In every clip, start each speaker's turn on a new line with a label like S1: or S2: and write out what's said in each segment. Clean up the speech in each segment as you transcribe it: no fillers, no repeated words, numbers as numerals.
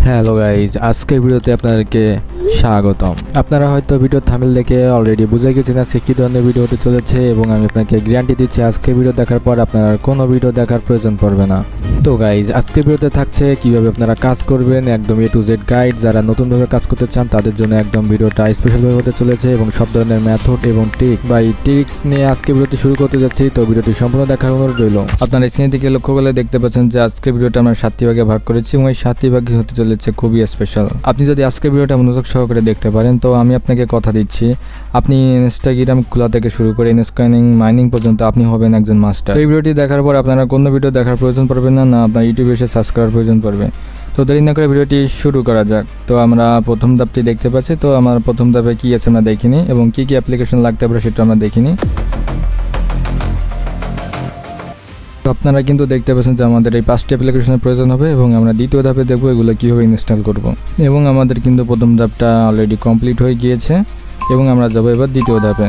S1: Hello guys, আজকের ভিডিওতে আপনাদেরকে স্বাগতম। আপনারা হয়তো ভিডিও থাম্বনেল দেখে অলরেডি বুঝে গেছেন আজকে কী ধরনের ভিডিও হতে চলেছে, এবং আমি আপনাকে গ্যারান্টি দিচ্ছি আজকে ভিডিও দেখার পর আপনার কোনো ভিডিও দেখার প্রয়োজন পড়বে না। তো গাইজ, আজকের ভিডিওতে থাকছে কিভাবে আপনারা কাজ করবেন, একদম A to Z গাইড। যারা নতুনভাবে কাজ করতে চান তাদের জন্য একদম ভিডিওটা স্পেশালভাবে হতে চলেছে, এবং সব ধরনের মেথড এবং ট্রিক্স নিয়ে আজকে ভিডিওটি শুরু করতে যাচ্ছি। তো ভিডিওটি সম্পূর্ণ দেখার অনুরোধ রইল। আপনারা স্ক্রিনের দিকে লক্ষ্য করলে দেখতে পাচ্ছেন যে আজকের ভিডিওটা আমরা 7টি ভাগে ভাগ করেছি, এবং এই 7টি ভাগে হতে চলেছে খুবই স্পেশাল। আপনি যদি আজকের ভিডিওটা মনোযোগ সহকারে দেখতে পারেন, তো আমি আপনাকে কথা দিচ্ছি আপনি ইনস্টাগ্রাম খোলা থেকে শুরু করে ইনস্কয়েনিং মাইনিং পর্যন্ত আপনি হবেন একজন মাস্টার। এই ভিডিওটি দেখার পর আপনারা কোনো ভিডিও দেখার প্রয়োজন পড়বে না, আপনার ইউটিউবে এসে সার্চ করার প্রয়োজন পড়বে। তো দেরি না করে ভিডিওটি শুরু করা যাক। তো আমরা প্রথম ধাপটি দেখতে পাচ্ছি। তো আমার প্রথম ধাপে কী আছে আমরা দেখিনি, এবং কী কী অ্যাপ্লিকেশন লাগতে পারে সেটা আমরা দেখিনি। তো আপনারা কিন্তু দেখতে পাচ্ছেন যে আমাদের এই 5টি অ্যাপ্লিকেশনের প্রয়োজন হবে, এবং আমরা দ্বিতীয় ধাপে দেখব এগুলো কীভাবে ইনস্টল করব। এবং আমাদের কিন্তু প্রথম ধাপটা অলরেডি কমপ্লিট হয়ে গিয়েছে, এবং আমরা যাবো এবার দ্বিতীয় ধাপে।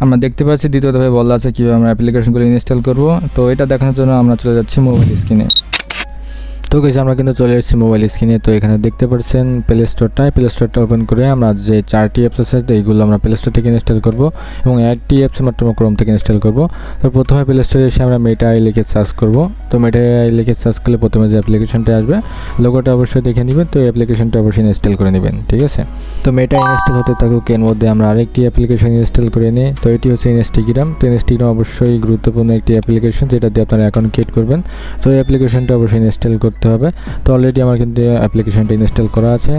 S1: আমরা দেখতে পাচ্ছি দ্বিতীয় ধাপে বলা আছে কীভাবে আমরা অ্যাপ্লিকেশনগুলো ইনস্টল করব। তো এটা দেখানোর জন্য আমরা চলে যাচ্ছি মোবাইল স্ক্রিনে। তো গাইস, আমরা কিন্তু চলে এসেছি মোবাইল স্ক্রিনে। তো এখানে দেখতে পাচ্ছেন প্লে স্টোরটা ওপেন করে আমরা যে 4টি অ্যাপস আছে এইগুলো আমরা প্লে স্টোর থেকে ইনস্টল করব, এবং 1টি অ্যাপস মাত্র ক্রোম থেকে ইনস্টল করব। তো প্রথমে প্লে স্টোরে এসে আমরা মেটা আই লিখে সার্চ করব। তো মেটা আই লিখে সার্চ করলে প্রথমে যে অ্যাপ্লিকেশনটা আসবে লোগোটা অবশ্যই দেখে নেবেন। তো এই অ্যাপ্লিকেশনটা অবশ্যই ইনস্টল করে নেবেন, ঠিক আছে। তো মেটা ইনস্টল হতে থাকুক, এর মধ্যে আমরা আরেকটি অ্যাপ্লিকেশন ইনস্টল করে নিই। তো এটি হচ্ছে ইনস্টাগ্রাম। তো ইনস্টাগ্রাম অবশ্যই গুরুত্বপূর্ণ একটি অ্যাপ্লিকেশন, যেটা দিয়ে আপনারা অ্যাকাউন্ট ক্রিয়েট করবেন। তো এই অ্যাপ্লিকেশনটা অবশ্যই ইনস্টল করতে হবে। তো অলরেডি আমার কিন্তু অ্যাপ্লিকেশনটা ইনস্টল করা আছে।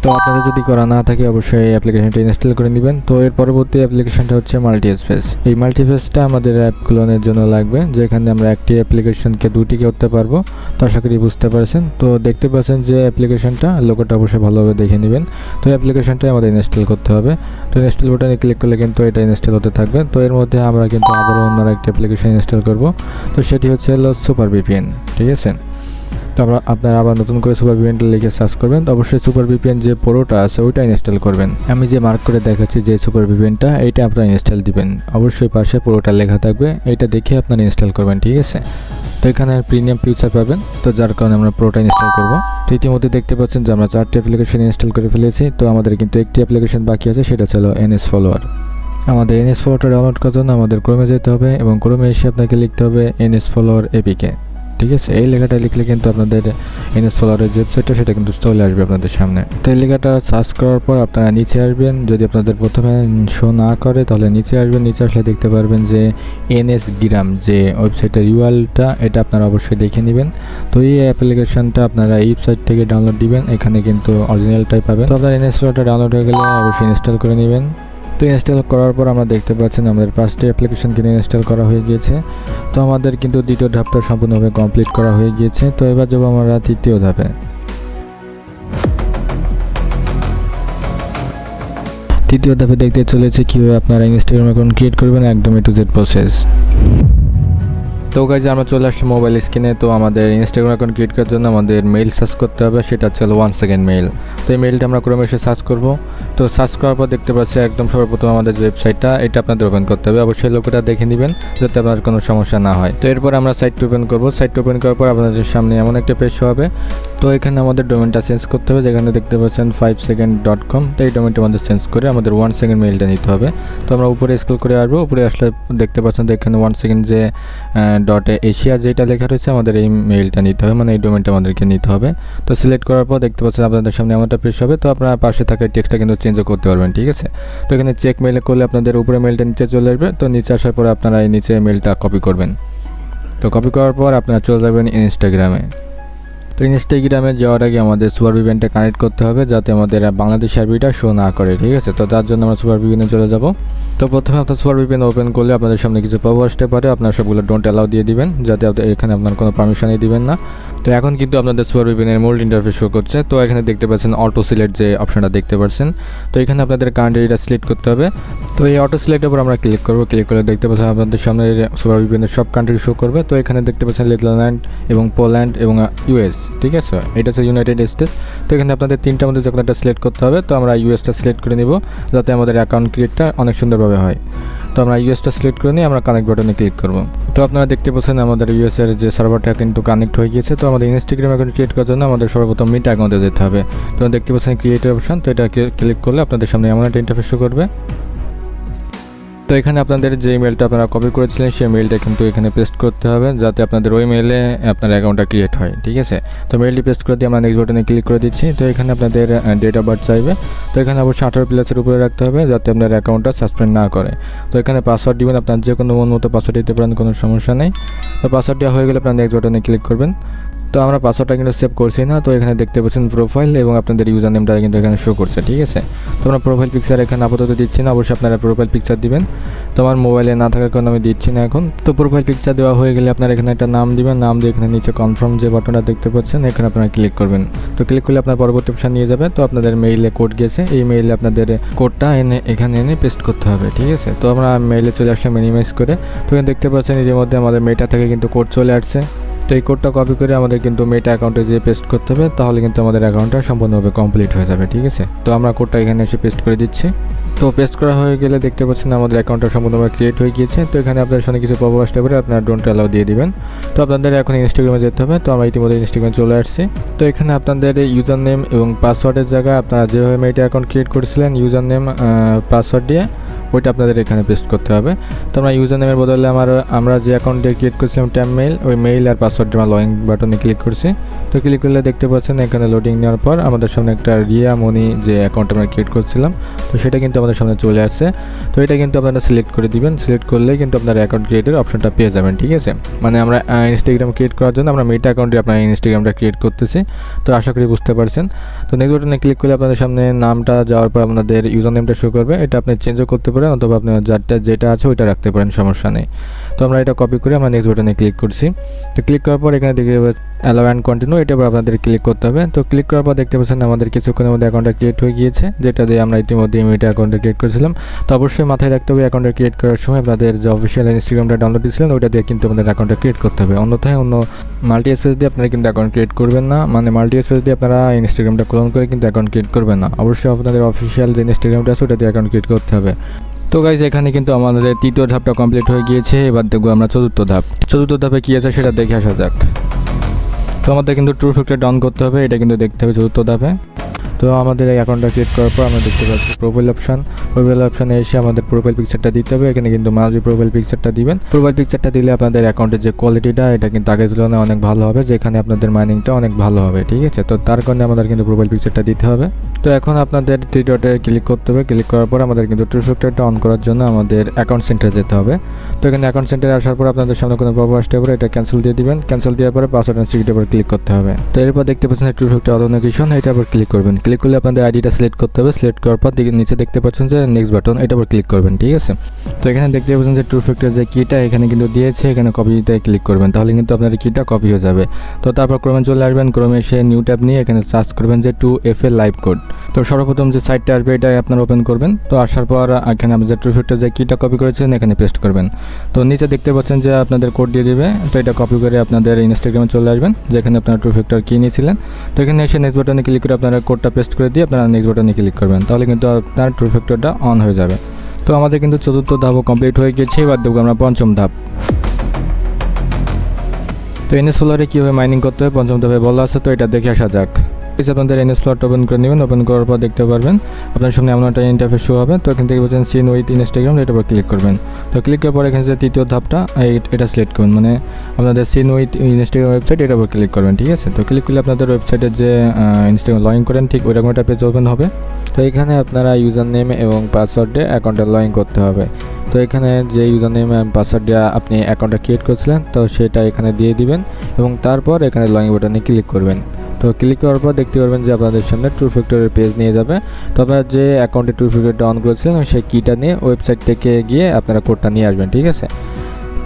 S1: তো আপনাদের যদি করা না থাকে অবশ্যই এই অ্যাপ্লিকেশনটা ইনস্টল করে নেবেন। তো এর পরবর্তী অ্যাপ্লিকেশনটা হচ্ছে মাল্টিস্পেস। এই মাল্টিস্পেসটা আমাদের অ্যাপ ক্লোনের জন্য লাগবে, যেখানে আমরা একটি অ্যাপ্লিকেশনকে দুটি করতে পারবো। তো আশা করি বুঝতে পারছেন। তো দেখতে পাচ্ছেন যে অ্যাপ্লিকেশনটা লোগোটা অবশ্যই ভালোভাবে দেখে নেবেন। তো এই অ্যাপ্লিকেশনটা আমাদের ইনস্টল করতে হবে। তো ইনস্টল বাটনে ক্লিক করলে কিন্তু এটা ইনস্টল হতে থাকবে। তো এর মধ্যে আমরা কিন্তু আবারও অন্য একটি অ্যাপ্লিকেশন ইনস্টল করব। তো সেটি হচ্ছে সুপার ভিপিএন, ঠিক আছে। তো আপনারা আবার নতুন করে সুপার ভিপিএনটা লিখে সার্চ করবেন। তো অবশ্যই সুপার ভিপিএন যে প্রোটা আছে ওইটা ইনস্টল করবেন। আমি যে মার্ক করে দেখাচ্ছি যে সুপার ভিপিএনটা, এইটা আপনারা ইনস্টল দিবেন। অবশ্যই পাশে প্রোটা লেখা থাকবে, এইটা দেখে আপনারা ইনস্টল করবেন, ঠিক আছে। তো এখানে প্রিমিয়াম ফিচার পাবেন, তো যার কারণে আমরা প্রোটা ইনস্টল করব। তো ইতিমধ্যে দেখতে পাচ্ছেন যে আমরা 4টি অ্যাপ্লিকেশন ইনস্টল করে ফেলেছি। তো আমাদের কিন্তু একটি অ্যাপ্লিকেশন বাকি আছে, সেটা ছিল NS ফলোয়ার। আমাদের NS ফলোয়ারটা ডাউনলোড করার জন্য আমাদের ক্রোমে যেতে হবে, এবং ক্রোমে এসে আপনাকে লিখতে হবে NS ফলোয়ার APK, ঠিক আছে। এই লেখাটা লিখলে কিন্তু আপনাদের NS ফলোয়ারের যে ওয়েবসাইটটা সেটা কিন্তু চলে আসবে আপনাদের সামনে। তো এই লেখাটা সার্চ করার পর আপনারা নিচে আসবেন। যদি আপনাদের প্রথমে শো না করে তাহলে নিচে আসবেন। নিচে আসলে দেখতে পারবেন যে NS গ্রাম যে ওয়েবসাইটের URLটা, এটা আপনারা অবশ্যই দেখে নেবেন। তো এই অ্যাপ্লিকেশনটা আপনারা এই ওয়েবসাইট থেকে ডাউনলোড দিবেন, এখানে কিন্তু অরিজিনালটাই পাবেন। তো আপনার NS ফলোয়ারটা ডাউনলোড হয়ে গেলে অবশ্যই ইনস্টল করে নেবেন। তো ইনস্টল করার পর আমরা দেখতে পাচ্ছেন আমাদের 5টি অ্যাপ্লিকেশন কিনে ইনস্টল করা হয়ে গিয়েছে। তো আমাদের কিন্তু দ্বিতীয় ধাপটা সম্পূর্ণভাবে কমপ্লিট করা হয়ে গিয়েছে। তো এবার যাবো আমরা তৃতীয় ধাপে। তৃতীয় ধাপে দেখতে চলেছে কীভাবে আপনারা ইনস্টাগ্রাম অ্যাকাউন্ট ক্রিয়েট করবেন, একদম A to Z প্রসেস। তো গাইজ, আমরা চলে আসলাম মোবাইল স্ক্রিনে। তো আমাদের ইনস্টাগ্রাম অ্যাকাউন্ট ক্রিয়েট করার জন্য আমাদের মেইল সার্চ করতে হবে, সেটা হচ্ছে 1 সেকেন্ড মেইল। তো এই মেইলটা আমরা ক্রমে এসে সার্চ করব। তো সার্চ করার পর দেখতে পাচ্ছি একদম সর্বপ্রথম আমাদের যে ওয়েবসাইটটা, এটা আপনাদের ওপেন করতে হবে। অবশ্যই লোগোটা দেখে নেবেন যাতে আপনার কোনো সমস্যা না হয়। তো এরপর আমরা সাইটটা ওপেন করব। সাইটটা ওপেন করার পর আপনাদের সামনে এমন একটা পেজ হবে। তো এখানে আমাদের ডোমেনটা চেঞ্জ করতে হবে, যেখানে দেখতে পাচ্ছেন 5second.com। তো এই ডোমেনটা আমাদের চেঞ্জ করে আমাদের 1 সেকেন্ড মেইলটা নিতে হবে। তো আমরা উপরে স্ক্রল করে আসবো। উপরে আসলে দেখতে পাচ্ছেন যে এখানে 1 সেকেন্ড যে .asia যেটা লেখা রয়েছে, আমাদের এই মেইলটা নিতে হবে, মানে এই ডোমেনটা আমাদেরকে নিতে হবে। তো সিলেক্ট করার পর দেখতে পাচ্ছেন আপনাদের সামনে এমনটা পেজ হবে। তো আপনারা পাশে থাকা টেক্সটটা কিন্তু চেঞ্জও করতে পারবেন, ঠিক আছে। তো এখানে চেক মেইল করলে আপনাদের উপরে মেইলটা নিচে চলে আসবে। তো নিচে আসার পরে আপনারা এই নিচে মেইলটা কপি করবেন। তো কপি করার পর আপনারা চলে যাবেন ইনস্টাগ্রামে। তো ইনস্টাগ্রামে যাওয়ার আগে আমাদের সুপার ভিপিএনটা কানেক্ট করতে হবে, যাতে আমাদের বাংলাদেশ সার্ভিসটা শো না করে, ঠিক আছে। তো তার জন্য আমরা সুপার ভিপিএনে চলে যাব। তো প্রথমে আপনার সুপার ভিপিএন ওপেন করলে আপনাদের সামনে কিছু প্রবলেম আসতে পারে, আপনারা সবগুলো ডোন্ট অ্যালাউ দিয়ে দিবেন, যাতে এখানে আপনার কোনো পারমিশনই দিবেন না। তো এখন কিন্তু আপনাদের সুপার ভিপিএনের মূল ইন্টারফেস শো করছে। তো এখানে দেখতে পাচ্ছেন অটো সিলেক্ট যে অপশনটা দেখতে পাচ্ছেন। তো এখানে আপনাদের কান্ট্রিটা সিলেক্ট করতে হবে। তো এই অটো সিলেক্টের উপর আমরা ক্লিক করব। ক্লিক করে দেখতে পাচ্ছেন আপনাদের সামনে সুপার ভিপিএনের সব কান্ট্রি শো করবে। তো এখানে দেখতে পাচ্ছেন নেদারল্যান্ড এবং পোল্যান্ড এবং US, ঠিক আছে। এটা হচ্ছে ইউনাইটেড স্টেটস। তো এখানে আপনাদের 3টার মধ্যে যে কোনো একটা সিলেক্ট করতে হবে। তো আমরা US টা সিলেক্ট করে নিব, যাতে আমাদের অ্যাকাউন্ট ক্রিয়েটটা অনেক সুন্দরভাবে হয়। তো আমরা ইউএসটা সিলেক্ট করে নিয়ে আমরা কানেক্ট বাটনে ক্লিক করব। তো আপনারা দেখতে পাচ্ছেন আমাদের ইউএসের যে সার্ভারটা কিন্তু কানেক্ট হয়ে গিয়েছে। তো আমাদের ইনস্টাগ্রাম অ্যাকাউন্ট ক্রিয়েট করার জন্য আমাদের সর্বপ্রথম মিট অ্যাকাউন্টে যেতে হবে। তো দেখতে পাচ্ছেন ক্রিয়েট অপশন, তো এটা ক্লিক করলে আপনাদের সামনে এমন একটা ইন্টারফেস শো করবে। তো এখানে আপনাদের যে মেলটা আপনারা কপি করেছিলেন সেই মেলটা কিন্তু এখানে পেস্ট করতে হবে, যাতে আপনাদের ওই মেলে আপনার অ্যাকাউন্টটা ক্রিয়েট হয়, ঠিক আছে। তো মেলটি পেস্ট করে দিয়ে আমরা নেক্সট বাটনে ক্লিক করে দিচ্ছি। তো এখানে আপনাদের ডেট অফ বার্থ চাইবে। তো এখানে অবশ্যই 18+ উপরে রাখতে হবে, যাতে আপনার অ্যাকাউন্টটা সাসপেন্ড না করে। তো এখানে পাসওয়ার্ড দিবেন, আপনার যে কোনো মন মতো পাসওয়ার্ড দিতে পারেন, কোনো সমস্যা নেই। তো পাসওয়ার্ড দেওয়া হয়ে গেলে আপনার নেক্সট বাটনে ক্লিক করবেন। তো আমরা পাসওয়ার্ডটা কিন্তু সেভ করছি না। তো এখানে দেখতে পাচ্ছেন প্রোফাইল এবং আপনাদের ইউজার নেমটা কিন্তু এখানে শো করছে, ঠিক আছে। তো আমরা প্রোফাইল পিকচার এখানে আপাতত দিচ্ছি না, অবশ্যই আপনারা প্রোফাইল পিকচার দিবেন। তো আমার মোবাইলে না থাকার কারণে আমি দিচ্ছি না এখন। তো প্রোফাইল পিকচার দেওয়া হয়ে গেলে আপনারা এখানে একটা নাম দিবেন, নাম দিয়ে এখানে নিচে কনফার্ম যে বাটনটা দেখতে পাচ্ছেন এখানে আপনারা ক্লিক করবেন। তো ক্লিক করলে আপনার পরবর্তী অপশন নিয়ে যাবে। তো আপনাদের মেইলে কোড গেছে, এই মেইলে আপনাদের কোডটা এখানে এনে পেস্ট করতে হবে, ঠিক আছে। তো আমরা মেইলে চলে আসলে মিনিমাইজ করে, তো এখানে দেখতে পাচ্ছেন এর মধ্যে আমাদের মেটা থেকে কিন্তু কোড চলে আসছে। তো এই কোডটা কপি করে আমাদের কিন্তু মেটা অ্যাকাউন্টে যেয়ে পেস্ট করতে হবে, তাহলে কিন্তু আমাদের অ্যাকাউন্টটা সম্পূর্ণভাবে কমপ্লিট হয়ে যাবে, ঠিক আছে। তো আমরা কোডটা এখানে এসে পেস্ট করে দিচ্ছি। তো পেস্ট করা হয়ে গেলে দেখতে পাচ্ছেন আমাদের অ্যাকাউন্টটা সম্পূর্ণভাবে ক্রিয়েট হয়ে গিয়েছে। তো এখানে আপনার সামনে কিছু পপ আসতে পারে, আপনারা ডোন্ট অ্যালাউ দিয়ে দিবেন। তো আপনাদের এখন ইনস্টাগ্রামে যেতে হবে। তো আমরা ইতিমধ্যে ইনস্টাগ্রামে চলে আসছি। তো এখানে আপনাদের ইউজার নেম এবং পাসওয়ার্ডের জায়গায় আপনারা যেভাবে মেটা অ্যাকাউন্ট ক্রিয়েট করেছিলেন ইউজার নেম পাসওয়ার্ড দিয়ে ওইটা আপনাদের এখানে পেস্ট করতে হবে। তো আমরা ইউজার নেমের বদলে আমরা যে অ্যাকাউন্টে ক্রিয়েট করেছিলাম ট্যাব মেইল, ওই মেইল আর পাসওয়ার্ডটা আমরা লগইন বাটনে ক্লিক করছি। তো ক্লিক করলে দেখতে পাচ্ছেন এখানে লোডিং নেওয়ার পর আমাদের সামনে একটা রিয়া মনি যে অ্যাকাউন্ট আমরা ক্রিয়েট করছিলাম, তো সেটা কিন্তু আমাদের সামনে চলে আসছে। তো এটা কিন্তু আপনারা সিলেক্ট করে দিবেন। সিলেক্ট করলে কিন্তু আপনার অ্যাকাউন্ট ক্রিয়েটের অপশনটা পেয়ে যাবেন, ঠিক আছে। মানে আমরা ইনস্টাগ্রাম ক্রিয়েট করার জন্য আমরা মেটা অ্যাকাউন্টে আপনার ইনস্টাগ্রামটা ক্রিয়েট করতেছি। তো আশা করি বুঝতে পারছেন। তো নেক্সট বাটনে ক্লিক করলে আপনাদের সামনে নামটা যাওয়ার পর আপনাদের ইউজার নেমটা শো করবে। এটা আপনি চেঞ্জও করতে পারেন অথবা আপনি যেটা আছে ওইটা রাখতে পারেন, সমস্যা নেই। তো আমরা এটা কপি করে আমরা নেক্সট বাটনে ক্লিক করছি। তো ক্লিক করার পর এখানে দেখতে অ্যালাউ অ্যান্ড কন্টিনিউ, এটা আপনাদের ক্লিক করতে হবে। তো ক্লিক করার পর দেখতে পাচ্ছেন আমাদের কিছুক্ষণের মধ্যে অ্যাকাউন্টটা ক্রিয়েট হয়ে গিয়েছে, যেটা দিয়ে আমরা ইতিমধ্যে মেটা অ্যাকাউন্টে ক্রিয়েট করেছিলাম। তো অবশ্যই মাথায় রাখতে হবে অ্যাকাউন্টটা ক্রিয়েট করার সময় আপনাদের যে অফিসিয়াল ইনস্টাগ্রামটা ডাউনলোড দিয়েছিলেন ওইটা দিয়ে কিন্তু আমাদের অ্যাকাউন্টটা ক্রিয়েট করতে হবে। অন্যথায় অন্য মাল্টি স্পেস দিয়ে আপনারা কিন্তু অ্যাকাউন্ট ক্রিয়েট করবেন না, মানে মাল্টি স্পেস দিয়ে আপনারা ইনস্টাগ্রামটা ক্লোন করে কিন্তু অ্যাকাউন্ট ক্রিয়েট করবেন না। অবশ্যই আপনাদের অফিসিয়াল যে ইনস্টাগ্রামটা আছে ওটা দিয়ে অ্যাকাউন্ট ক্রিয়েট করতে হবে। তো গাইজ এখানে কিন্তু আমাদের তৃতীয় ধাপটা কমপ্লিট হয়ে গিয়েছে। এবার দেখবো আমরা চতুর্থ ধাপ। চতুর্থ ধাপে কী আছে সেটা দেখে আসা যাক। তো আমাদের কিন্তু ট্রু ফ্যাক্টর ডাউন করতে হবে, এটা কিন্তু দেখতে হবে চতুর্থ ধাপে। তো আমাদের এই অ্যাকাউন্টটা ক্রিয়েট করার পর আমরা দেখতে পাচ্ছি প্রোফাইল অপশানে এসে আমাদের প্রোফাইল পিকচারটা দিতে হবে। এখানে কিন্তু মাঝে প্রোফাইল পিকচারটা দিবেন। প্রোফাইল পিকচারটা দিলে আপনাদের অ্যাকাউন্টের যে কোয়ালিটিটা এটা কিন্তু আগের তুলনায় অনেক ভালো হবে, যেখানে আপনাদের মাইনিংটা অনেক ভালো হবে, ঠিক আছে। তো তার কারণে আমাদের কিন্তু প্রোফাইল পিকচারটা দিতে হবে। তো এখন আপনাদের থ্রি ডটে ক্লিক করতে হবে। ক্লিক করার পর আমাদের কিন্তু ট্রু ফ্যাক্টরটা অন করার জন্য আমাদের অ্যাকাউন্ট সেন্টারে যেতে হবে। তো এখানে অ্যাকাউন্ট সেন্টারে আসার পর আপনাদের সামনে কোনো পপ আসতে পারে, এটা ক্যান্সেল দিয়ে দিবেন। ক্যান্সেল দেওয়ার পরে পাসওয়ার্ড অ্যান্ড সিকিউরিটির উপর ক্লিক করতে হবে। তো এরপর দেখতে পাচ্ছেন ট্রু ফ্যাক্টর অথেন্টিকেশন, এটার উপর ক্লিক করবেন। ক্লিক করলে আপনাদের আইডিটা সিলেক্ট করতে হবে। সিলেক্ট করার পর নিচে দেখতে পাচ্ছেন যে নেক্সট বাটন, এটার উপর ক্লিক করবেন, ঠিক আছে। তো এখানে দেখতে পাচ্ছেন যে ট্রু ফ্যাক্টর যে কিটা এখানে কিন্তু দিয়েছে, এখানে কপিতে ক্লিক করবেন, তাহলে কিন্তু আপনার কিটা কপি হয়ে যাবে। তো তারপর ক্রমে চলে আসবেন, ক্রমে এসে নিউ ট্যাব নিয়ে এখানে সার্চ করবেন যে 2FA লাইভ কোড। তো সর্বপ্রথম যে সাইটটা আসবে এটা আপনারা ওপেন করবেন। তো আসার পর এখানে আপনি যে ট্রু ফ্যাক্টর যে কিটা কপি করেছেন এখানে পেস্ট করবেন। তো নিচে দেখতে পাচ্ছেন যে আপনাদের কোড দিয়ে দিবে। তো এটা কপি করে আপনাদের ইনস্টাগ্রামে চলে আসবেন, যেখানে আপনারা ট্রু ফ্যাক্টর কি নিয়েছিলেন। তো এখানে এসে নেক্সট বাটনে ক্লিক করে আপনারা কোডটা পেস্ট করে দিয়ে আপনারা নেক্সট বাটনে ক্লিক করবেন, তাহলে কিন্তু আপনার ট্রু ফ্যাক্টরটা অন হয়ে যাবে। তো আমাদের কিন্তু চতুর্থ ধাপও কমপ্লিট হয়ে গেছে। এবার দেখবো আমরা পঞ্চম ধাপ। তো এনএস ফ্লোরে কীভাবে মাইনিং করতে হয় পঞ্চম ধাপে বলা আছে, তো এটা দেখে আসা যাক। আপনাদের এনএস ফ্লোরটা ওপেন করে নেবেন। ওপেন করার পর দেখতে পারবেন আপনার সামনে এমন একটা ইন্টারফেস শো হবে। তো এখান থেকে বলছেন সিন উইথ ইনস্টাগ্রাম, এটার উপর ক্লিক করবেন। তো ক্লিক করার পর এখানে যে তৃতীয় ধাপটা এটা সিলেক্ট করবেন, মানে আপনাদের সিন উইথ ইনস্টাগ্রাম ওয়েবসাইট এটার উপর ক্লিক করবেন, ঠিক আছে। তো ক্লিক করলে আপনাদের ওয়েবসাইটের যে ইনস্টাগ্রাম লগ ইন করেন ঠিক ওইরকম একটা পেজ ওপেন হবে। তো এখানে আপনারা ইউজার নেম এবং পাসওয়ার্ডে অ্যাকাউন্টে লগ ইন করতে হবে। তো এখানে যে ইউজার নেম এবং পাসওয়ার্ড দিয়ে আপনি অ্যাকাউন্টটা ক্রিয়েট করেছিলেন তো সেটা এখানে দিয়ে দিবেন এবং তারপর এখানে লগ ইন বাটনে ক্লিক করবেন। তো ক্লিক করার পর দেখতে পারবেন যে আপনাদের সামনে ট্রু ফ্যাক্টরের পেজ নিয়ে যাবে। তো আপনারা যে অ্যাকাউন্টে ট্রু ফ্যাক্টরটা অন করেছিলেন সেই কিটা নিয়ে ওয়েবসাইট থেকে গিয়ে আপনারা কোডটা নিয়ে আসবেন, ঠিক আছে।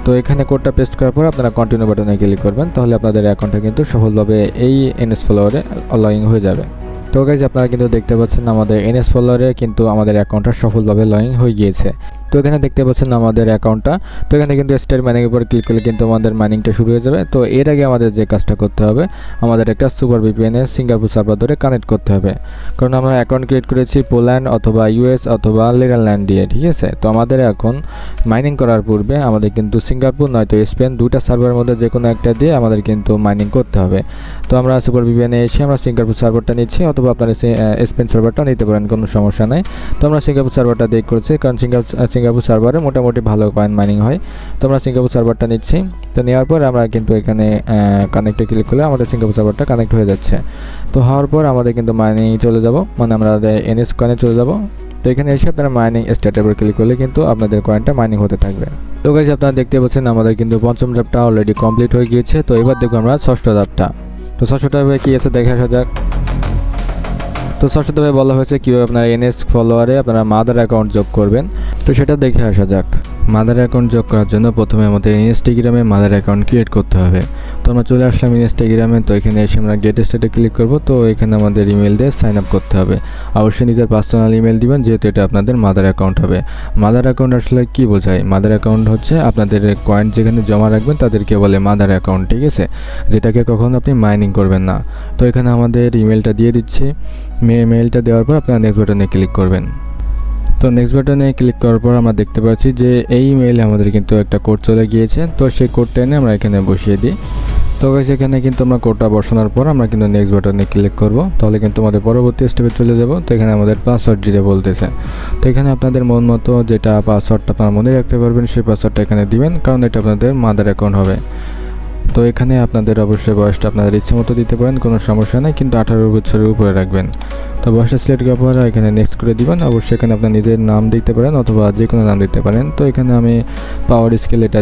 S1: তো এখানে কোডটা পেস্ট করার পর আপনারা কন্টিনিউ বাটনে ক্লিক করবেন, তাহলে আপনাদের অ্যাকাউন্টটা কিন্তু সফলভাবে এই এনএস ফলোয়ারে লগ ইন হয়ে যাবে। তো গাইজ আপনারা কিন্তু দেখতে পাচ্ছেন আমাদের এনএস ফলোয়ারে কিন্তু আমাদের অ্যাকাউন্টটা সফলভাবে লগ ইন হয়ে গিয়েছে। তো এখানে দেখতে পাচ্ছেন আমাদের অ্যাকাউন্টটা। তো এখানে কিন্তু স্টার মাইনিংয়ের উপর ক্লিক করলে কিন্তু আমাদের মাইনিংটা শুরু হয়ে যাবে। তো এর আগে আমাদের যে কাজটা করতে হবে, আমাদের একটা সুপার ভিপিএন এর সিঙ্গাপুর সার্ভার ধরে কানেক্ট করতে হবে, কারণ আমরা অ্যাকাউন্ট ক্রিয়েট করেছি পোল্যান্ড অথবা ইউএস অথবা নেদারল্যান্ড দিয়ে, ঠিক আছে। তো আমাদের এখন মাইনিং করার পূর্বে আমাদের কিন্তু সিঙ্গাপুর নয়তো স্পেন দুইটা সার্ভারের মধ্যে যে কোনো একটা দিয়ে আমাদের কিন্তু মাইনিং করতে হবে। তো আমরা সুপার ভিপিএনে এসে আমরা সিঙ্গাপুর সার্ভারটা নিচ্ছি, অথবা আপনারা স্পেন সার্ভারটা নিতে পারেন, কোনো সমস্যা নাই। তো আমরা সিঙ্গাপুর সার্ভারটা দিয়ে করছি, কারণ সিঙ্গাপুর সার্ভারে মোটামুটি ভালো কয়েন মাইনিং হয়। তো আমরা সিঙ্গাপুর সার্ভারটা নিচ্ছি। তো নেওয়ার পর আমরা কিন্তু এখানে কানেক্টে ক্লিক করলে আমাদের সিঙ্গাপুর সার্ভারটা কানেক্ট হয়ে যাচ্ছে। তো হওয়ার পর আমাদের কিন্তু মাইনিং চলে যাব, মানে আমরা এনএস কয়েনে চলে যাব। তো এখানে এসে আপনারা মাইনিং স্টার্টের উপর ক্লিক করলে কিন্তু আপনাদের কয়েনটা মাইনিং হতে থাকবে। তো গাইস আপনারা দেখতে পাচ্ছেন আমাদের কিন্তু পঞ্চম ধাপটা অলরেডি কমপ্লিট হয়ে গিয়েছে। তো এবার দেখব আমরা ষষ্ঠ ধাপটা। তো ষষ্ঠ ধাপে কি আছে দেখে আসা যাক। তো ষষ্ঠ ধাপে বলা হয়েছে কীভাবে আপনারা এনএস ফলোয়ারে আপনারা মাদার অ্যাকাউন্ট যোগ করবেন। তো সেটা দেখে আসা যাক। মাদার অ্যাকাউন্ট যোগ করার জন্য প্রথমে আমাদের ইনস্টাগ্রামে মাদার অ্যাকাউন্ট ক্রিয়েট করতে হবে। তো আমরা চলে আসলাম ইনস্টাগ্রামে। তো এখানে এসে আমরা গেট স্টার্টে ক্লিক করব। তো এখানে আমাদের ইমেল দিয়ে সাইন আপ করতে হবে। অবশ্যই নিজের পার্সোনাল ইমেল দিবেন, যেহেতু এটা আপনাদের মাদার অ্যাকাউন্ট হবে। মাদার অ্যাকাউন্ট আসলে কী বোঝায়? মাদার অ্যাকাউন্ট হচ্ছে আপনাদের কয়েন যেখানে জমা রাখবেন তাদেরকে বলে মাদার অ্যাকাউন্ট, ঠিক আছে, যেটাকে কখনো আপনি মাইনিং করবেন না। তো এখানে আমাদের ইমেলটা দিয়ে দিচ্ছি। মেলটা দেওয়ার পর আপনারা নেক্সট বাটনে ক্লিক করবেন। তো নেক্সট বাটনে ক্লিক করার পর আমরা দেখতে পাচ্ছি যে এই ইমেইলে আমাদের কিন্তু একটা কোড চলে গিয়েছে। তো সেই কোডটা এনে আমরা এখানে বসিয়ে দিই। তো গাইস এখানে কিন্তু আমরা কোডটা বসানোর পর আমরা কিন্তু নেক্সট বাটনে ক্লিক করব। তাহলে কিন্তু আমাদের পরবর্তী স্টেপে চলে যাব। তো এখানে আমাদের পাসওয়ার্ড দিতে বলতেছে। তো এখানে আপনাদের মন মতো যেটা পাসওয়ার্ডটা আপনারা মনে রাখতে পারবেন সেই পাসওয়ার্ডটা এখানে দিবেন, কারণ এটা আপনাদের মাদার অ্যাকাউন্ট হবে। তো এখানে আপনাদের অবশ্যই বয়সটা আপনাদের ইচ্ছে মতো দিতে পারেন, কোনো সমস্যা নেই, কিন্তু 18 বছরের উপরে রাখবেন। তো বয়সটা সিলেক্ট করার পর এখানে নেক্সট করে দিবেন। অবশ্যই এখানে আপনার নিজের নাম দিতে পারেন অথবা যে কোনো নাম দিতে পারেন। তো এখানে আমি পাওয়ার স্কেল এটা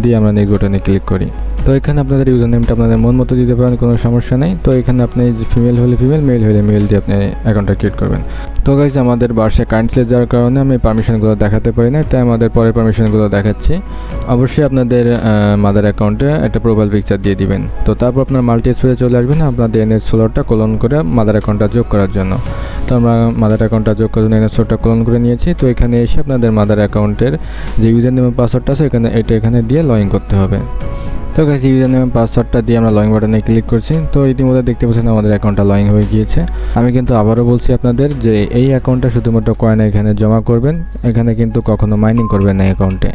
S1: দিয়ে আমরা নেক্সট বাটনে ক্লিক করি। তো এখানে আপনাদের ইউজার নেমটা আপনাদের মন মতো দিতে পারেন, কোনো সমস্যা নেই। তো এখানে আপনি ফিমেল হলে ফিমেল, মেল হলে মেল দিয়ে আপনি অ্যাকাউন্টটা ক্রিয়েট করবেন। তো গাইজ আমাদের বার্ষে কারেন্টলি যাওয়ার কারণে আমি পারমিশনগুলো দেখাতে পারি না, তাই আমাদের পরের পারমিশনগুলো দেখাচ্ছি। অবশ্যই আপনাদের মাদার অ্যাকাউন্টে একটা প্রোফাইল পিকচার দিয়ে দিবেন। তো তারপর আপনার মাল্টি স্পেসে চলে আসবেন আপনাদের এনএস ফলোয়ারটা কলন করে মাদার অ্যাকাউন্টটা যোগ করার জন্য। তো আমরা মাদার অ্যাকাউন্টটা যোগ করার জন্য এনএস ফলোয়ারটা কলন করে নিয়েছি। তো এখানে এসে আপনাদের মাদার অ্যাকাউন্টের যে ইউজার নেম পাসওয়ার্ডটা আছে এখানে দিয়ে লগ ইন করতে হবে। তো গাইস ইউজার নেম পাসওয়ার্ডটা দিয়ে আমরা লগ ইন বাটনে ক্লিক করছি। তো ইতিমধ্যে দেখতে পাচ্ছেন আমাদের অ্যাকাউন্টটা লগ ইন হয়ে গিয়েছে। আমি কিন্তু আবারও বলছি আপনাদের যে এই অ্যাকাউন্টটা শুধুমাত্র কয়েন এখানে জমা করবেন, এখানে কিন্তু কখনো মাইনিং করবেন না অ্যাকাউন্টে,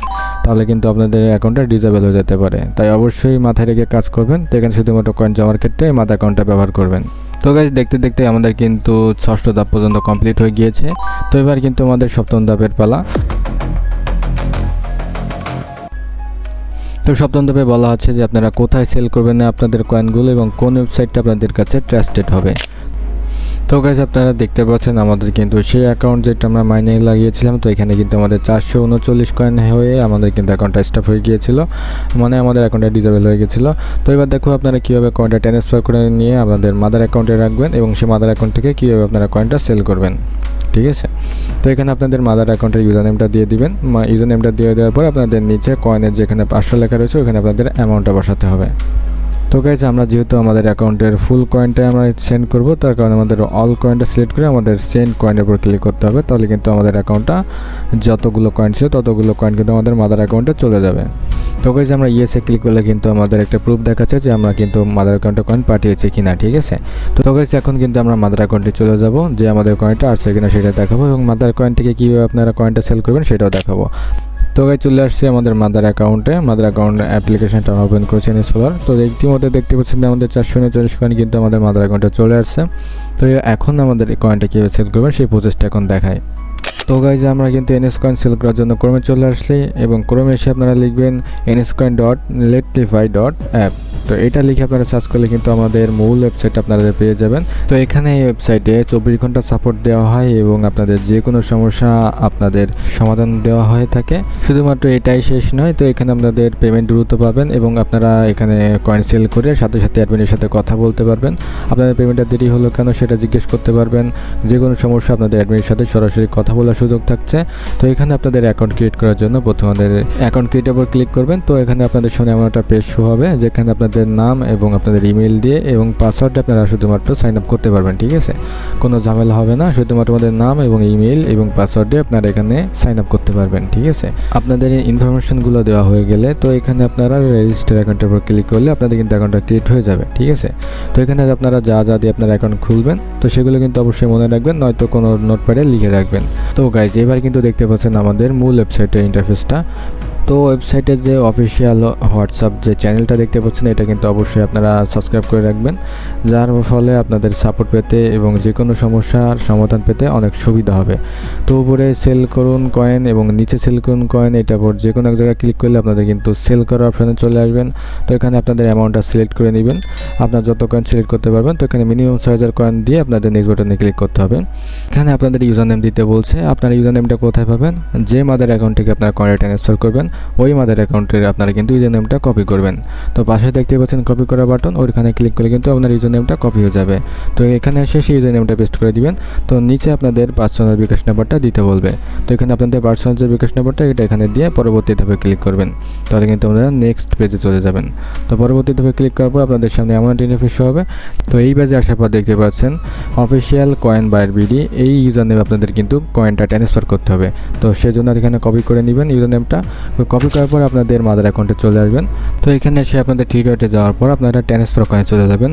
S1: তাহলে কিন্তু আপনাদের অ্যাকাউন্টটা ডিসেবল হয়ে যেতে পারে। তাই অবশ্যই মাথায় রেখে কাজ করবেন। তো এখানে শুধুমাত্র কয়েন জমার ক্ষেত্রে মাদার অ্যাকাউন্টটা ব্যবহার করবেন। তো গাইস দেখতে দেখতে আমাদের কিন্তু ষষ্ঠ ধাপ পর্যন্ত কমপ্লিট হয়ে গিয়েছে। তো এবার কিন্তু আমাদের সপ্তম ধাপের পালা। তো সপ্তম ধাপে বলা হচ্ছে যে আপনারা কোথায় সেল করবেন না আপনাদের কয়েনগুলো এবং কোন ওয়েবসাইটটা আপনাদের কাছে ট্রাস্টেড হবে। তো গাইস আপনারা দেখতে পাচ্ছেন আমাদের কিন্তু সেই অ্যাকাউন্ট যেটা আমরা মাইনিং লাগিয়েছিলাম, তো এখানে কিন্তু আমাদের 439 কয়েন হয়ে আমাদের কিন্তু অ্যাকাউন্টটা স্টপ হয়ে গিয়েছিল, মানে আমাদের অ্যাকাউন্টটা ডিসেবল হয়ে গেছিলো। তো এবার দেখো আপনারা কীভাবে কয়েনটা ট্রান্সফার করে নিয়ে আপনাদের মাদার অ্যাকাউন্টে রাখবেন এবং সেই মাদার অ্যাকাউন্ট থেকে কীভাবে আপনারা কয়েনটা সেল করবেন, ঠিক আছে। তো এখানে আপনাদের মাদার অ্যাকাউন্টের ইউজার নেমটা দিয়ে দিবেন। ইউজার নেমটা দিয়ে দেওয়ার পর আপনাদের নিচে কয়েনের যেখানে 500 লেখা রয়েছে ওখানে আপনাদের অ্যামাউন্টটা বসাতে হবে। তো গাইজ আমরা যেহেতু আমাদের অ্যাকাউন্টের ফুল কয়েনটা আমরা সেন্ড করব, তার কারণে আমাদের অল কয়েনটা সিলেক্ট করে আমাদের সেন্ড কয়েনের উপর ক্লিক করতে হবে। তাহলে কিন্তু আমাদের অ্যাকাউন্টটা যতগুলো কয়েন ছিল ততগুলো কয়েন কিন্তু আমাদের মাদার অ্যাকাউন্টে চলে যাবে। তো গাইজ আমরা ইয়েসে ক্লিক করলে কিন্তু আমাদের একটা প্রুফ দেখাচ্ছে যে আমরা কিন্তু মাদার অ্যাকাউন্টে কয়েন পাঠিয়েছি কিনা, ঠিক আছে। তো গাইজ এখন কিন্তু আমরা মাদার অ্যাকাউন্টে চলে যাব, যে আমাদের কয়েনটা আসছে কিনা সেটা দেখাবো এবং মাদার কয়েন থেকে কীভাবে আপনারা কয়েনটা সেল করবেন সেটাও দেখাবো। তো গাইজ চলে আসছে আমাদের মাদার অ্যাকাউন্টে। মাদার অ্যাকাউন্ট অ্যাপ্লিকেশনটা ওপেন করেছেন এনএসফলোয়ার। তো ইতিমধ্যে দেখতে পাচ্ছেন আমাদের 439 কয়েন কিন্তু আমাদের মাদার অ্যাকাউন্টে চলে আসছে। তো এখন আমাদের এই কয়েনটা কীভাবে সেল করবেন সেই প্রসেসটা এখন দেখায়। তো গাইজ আমরা কিন্তু এনএস কয়েন সেল করার জন্য ক্রোমে চলে আসছি এবং ক্রোমে এসে আপনারা লিখবেন nscoin.letlify.app। তো এটা লিখে আপনারা সার্চ করলে কিন্তু আমাদের মূল ওয়েবসাইট আপনারা পেয়ে যাবেন। তো এখানে এই ওয়েবসাইটে 24 ঘন্টা সাপোর্ট দেওয়া হয় এবং আপনাদের যে কোনো সমস্যা আপনাদের সমাধান দেওয়া হয়ে থাকে। শুধুমাত্র এটাই শেষ নয়, তো এখানে আপনাদের পেমেন্ট দ্রুত পাবেন এবং আপনারা এখানে কয়েন সেল করে সাথে সাথে অ্যাডমিনের সাথে কথা বলতে পারবেন। আপনাদের পেমেন্টটা দেরি হলো কেন সেটা জিজ্ঞেস করতে পারবেন। যে কোনো সমস্যা আপনাদের অ্যাডমিনের সাথে সরাসরি কথা বলার সুযোগ থাকছে। তো এখানে আপনাদের অ্যাকাউন্ট ক্রিয়েট করার জন্য প্রথমে আমাদের অ্যাকাউন্ট ক্রিয়েটের উপর ক্লিক করবেন। তো এখানে আপনাদের সামনে এমন একটা পেজ শো হবে যেখানে আপনাদের নাম এবং আপনাদের ইমেল দিয়ে এবং পাসওয়ার্ড আপনারা শুধুমাত্র সাইন আপ করতে পারবেন, ঠিক আছে? কোনো ঝামেলা হবে না, শুধুমাত্র আমাদের নাম এবং ইমেল এবং পাসওয়ার্ড দিয়ে আপনারা এখানে সাইন আপ করতে পারবেন, ঠিক আছে? আপনাদের এই ইনফরমেশনগুলো দেওয়া হয়ে গেলে তো এখানে আপনারা রেজিস্টার অ্যাকাউন্টের উপর ক্লিক করলে আপনাদের কিন্তু অ্যাকাউন্টটা ক্রিয়েট হয়ে যাবে, ঠিক আছে? তো এখানে আপনারা যা যা দিয়ে আপনার অ্যাকাউন্ট খুলবেন তো সেগুলো কিন্তু অবশ্যই মনে রাখবেন, নয়তো কোনো নোটপ্যাডে লিখে রাখবেন। তো গাইজ এবার কিন্তু দেখতে পাচ্ছেন আমাদের মূল ওয়েবসাইটের ইন্টারফেসটা। তো ওয়েবসাইটের যে অফিসিয়াল হোয়াটসঅ্যাপ যে চ্যানেলটা দেখতে পাচ্ছেন এটা কিন্তু অবশ্যই আপনারা সাবস্ক্রাইব করে রাখবেন, যার ফলে আপনাদের সাপোর্ট পেতে এবং যে কোনো সমস্যার সমাধান পেতে অনেক সুবিধা হবে। তো উপরে সেল করুন কয়েন এবং নিচে সেল করুন কয়েন, এটার উপর যে কোনো এক জায়গায় ক্লিক করলে আপনাদের কিন্তু সেল করার অপশানে চলে আসবেন। তো এখানে আপনাদের অ্যামাউন্টটা সিলেক্ট করে নেবেন, আপনার যত কয়েন সিলেক্ট করতে পারবেন। তো এখানে মিনিমাম 6000 কয়েন দিয়ে আপনাদের নেক্সট বাটনে ক্লিক করতে হবে। এখানে আপনাদের ইউজার নেম দিতে বলছে, আপনার ইউজার নেমটা কোথায় পাবেন? যে মাদার অ্যাকাউন্ট থেকে আপনার কয়েন ট্রান্সফার করবেন ওই মাদার অ্যাকাউন্টের আপনারা কিন্তু ইউজার নেমটা কপি করবেন। তো পাশে দেখতে পাচ্ছেন কপি করা বাটন, ওইখানে ক্লিক করলে কিন্তু আপনার ইউজার নেমটা কপি হয়ে যাবে। তো এখানে এসে সেই ইউজার নেমটা পেস্ট করে দিবেন। তো নিচে আপনাদের পার্সোনাল বিকাশ নাম্বারটা দিতে বলবে। তো এখানে আপনাদের পার্সোনাল যে বিকাশ নাম্বারটা এটা এখানে দিয়ে পরবর্তী ধাপে ক্লিক করবেন, তাহলে কিন্তু আপনারা নেক্সট পেজে চলে যাবেন। তো পরবর্তী ধাপে ক্লিক করার পর আপনাদের সামনে এমন একটা ইন্টারফেস হবে। তো এই পেজে আসার পর দেখতে পাচ্ছেন অফিসিয়াল কয়েন বায়ার বিডি, এই ইউজার নেম আপনাদের কিন্তু কয়েনটা ট্রান্সফার করতে হবে। তো সেজন্য এখানে কপি করে নেবেন ইউজার নেমটা। কপি করার পর আপনাদের মাদার অ্যাকাউন্টে চলে আসবেন। তো এখানে এসে আপনাদের থ্রি ডটে যাওয়ার পর আপনারা ট্রান্সফার কয়েনে চলে যাবেন।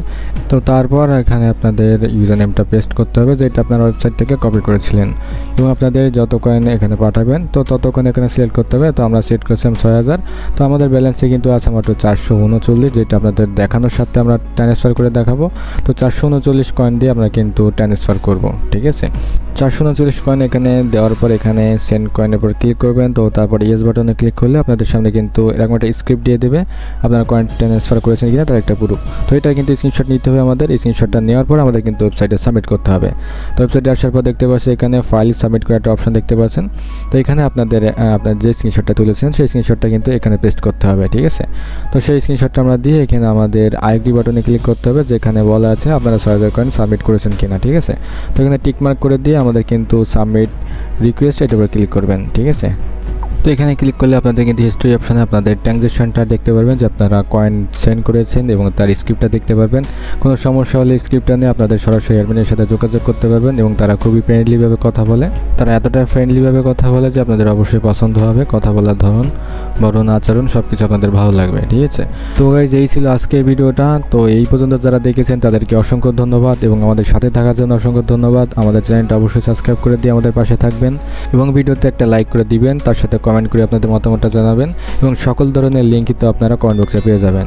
S1: তো তারপর এখানে আপনাদের ইউজার নেমটা পেস্ট করতে হবে যেটা আপনার ওয়েবসাইট থেকে কপি করেছিলেন এবং আপনাদের যত কয়েন এখানে পাঠাবেন তো তত কয়েন এখানে সিলেক্ট করতে হবে। তো আমরা সিলেক্ট করেছিলাম 6000। তো আমাদের ব্যালেন্সে কিন্তু আছে মাত্র 439, যেটা আপনাদের দেখানোর সাথে আমরা ট্রান্সফার করে দেখাবো। তো 439 কয়েন দিয়ে আমরা কিন্তু ট্রান্সফার করব, ঠিক আছে? 439 কয়েন এখানে দেওয়ার পর এখানে সেন্ড কয়েনের উপর ক্লিক করবেন। তো তারপর ইয়েস বাটনে ক্লিক করলে আপনাদের সামনে কিন্তু এরকম একটা স্ক্রিপ্ট দিয়ে দেবে আপনারা কয়েন ট্রান্সফার করেছেন কিনা তার একটা প্রুফ। তো এটা কিন্তু স্ক্রিনশট নিতে হবে আমাদের। এই স্ক্রিনশটটা নেওয়ার পর আমাদের কিন্তু ওয়েবসাইটে সাবমিট করতে হবে। তো ওয়েবসাইটে আসার পর দেখতে পাচ্ছি এখানে ফাইল সাবমিট করার একটা অপশন দেখতে পাচ্ছেন। তো এখানে আপনার যে স্ক্রিনশটটা তুলেছেন সেই স্ক্রিনশটটা কিন্তু এখানে পেস্ট করতে হবে, ঠিক আছে? তো সেই স্ক্রিনশটটা আমরা দিয়ে এখানে আমাদের আইএফডি বাটনে ক্লিক করতে হবে, যেখানে বলা আছে আপনারা 6000 কয়েন সাবমিট করেছেন কিনা, ঠিক আছে? তো এখানে টিক মার্ক করে দিয়ে আমাদের কিন্তু সাবমিট রিকোয়েস্ট এটার উপর ক্লিক করবেন, ঠিক আছে? তো এখানে ক্লিক করলে আপনাদের কিন্তু হিস্ট্রি অপশানে আপনাদের ট্রানজ্যাকশনটা দেখতে পারবেন যে আপনারা কয়েন সেন্ড করেছেন এবং তার স্ক্রিপ্টটা দেখতে পারবেন। কোনো সমস্যা হলে স্ক্রিপ্টটা নিয়ে আপনাদের সরাসরি অ্যাডমিনের সাথে যোগাযোগ করতে পারবেন এবং তারা খুবই ফ্রেন্ডলিভাবে কথা বলে। তারা এতটা ফ্রেন্ডলিভাবে কথা বলে যে আপনাদের অবশ্যই পছন্দ হবে, কথা বলার ধরন, বরণ, আচরণ সব কিছু আপনাদের ভালো লাগবে, ঠিক আছে? তো গাইজ এই ছিল আজকের ভিডিওটা। তো এই পর্যন্ত যারা দেখেছেন তাদেরকে অসংখ্য ধন্যবাদ এবং আমাদের সাথে থাকার জন্য অসংখ্য ধন্যবাদ। আমাদের চ্যানেলটা অবশ্যই সাবস্ক্রাইব করে দিয়ে আমাদের পাশে থাকবেন এবং ভিডিওতে একটা লাইক করে দিবেন, তার সাথে কমেন্ট করে আপনাদের মতামতটা জানাবেন এবং সকল ধরনের লিঙ্ক কিন্তু আপনারা কমেন্ট বক্সে পেয়ে যাবেন।